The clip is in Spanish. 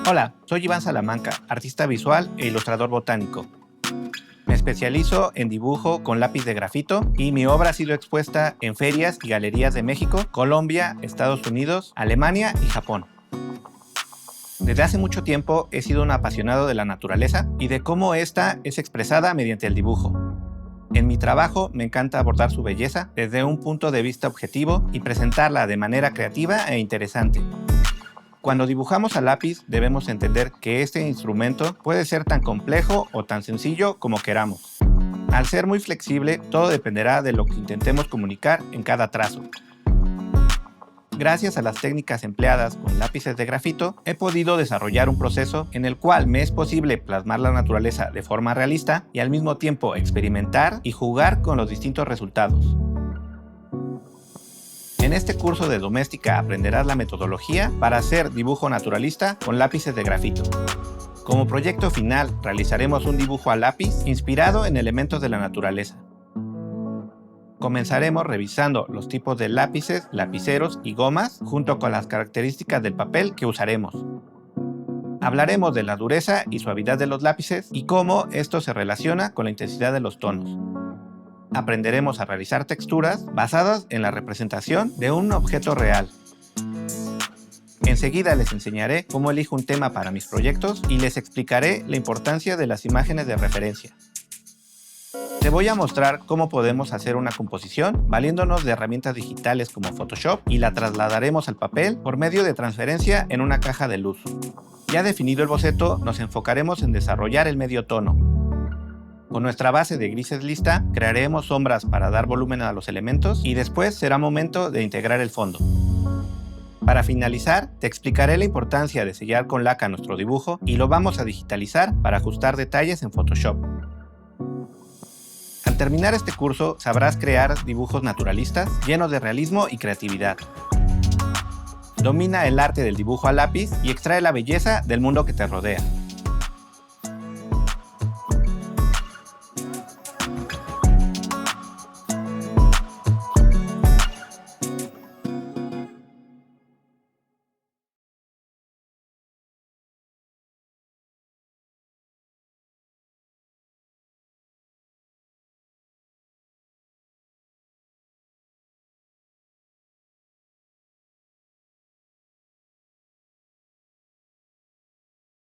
Hola, soy Iván Salamanca, artista visual e ilustrador botánico. Me especializo en dibujo con lápiz de grafito y mi obra ha sido expuesta en ferias y galerías de México, Colombia, Estados Unidos, Alemania y Japón. Desde hace mucho tiempo he sido un apasionado de la naturaleza y de cómo ésta es expresada mediante el dibujo. En mi trabajo me encanta abordar su belleza desde un punto de vista objetivo y presentarla de manera creativa e interesante. Cuando dibujamos a lápiz debemos entender que este instrumento puede ser tan complejo o tan sencillo como queramos. Al ser muy flexible, todo dependerá de lo que intentemos comunicar en cada trazo. Gracias a las técnicas empleadas con lápices de grafito, he podido desarrollar un proceso en el cual me es posible plasmar la naturaleza de forma realista y al mismo tiempo experimentar y jugar con los distintos resultados. En este curso de Doméstica aprenderás la metodología para hacer dibujo naturalista con lápices de grafito. Como proyecto final, realizaremos un dibujo a lápiz inspirado en elementos de la naturaleza. Comenzaremos revisando los tipos de lápices, lapiceros y gomas, junto con las características del papel que usaremos. Hablaremos de la dureza y suavidad de los lápices y cómo esto se relaciona con la intensidad de los tonos. Aprenderemos a realizar texturas basadas en la representación de un objeto real. Enseguida les enseñaré cómo elijo un tema para mis proyectos y les explicaré la importancia de las imágenes de referencia. Te voy a mostrar cómo podemos hacer una composición valiéndonos de herramientas digitales como Photoshop y la trasladaremos al papel por medio de transferencia en una caja de luz. Ya definido el boceto, nos enfocaremos en desarrollar el medio tono. Con nuestra base de grises lista, crearemos sombras para dar volumen a los elementos y después será momento de integrar el fondo. Para finalizar, te explicaré la importancia de sellar con laca nuestro dibujo y lo vamos a digitalizar para ajustar detalles en Photoshop. Al terminar este curso, sabrás crear dibujos naturalistas llenos de realismo y creatividad. Domina el arte del dibujo a lápiz y extrae la belleza del mundo que te rodea.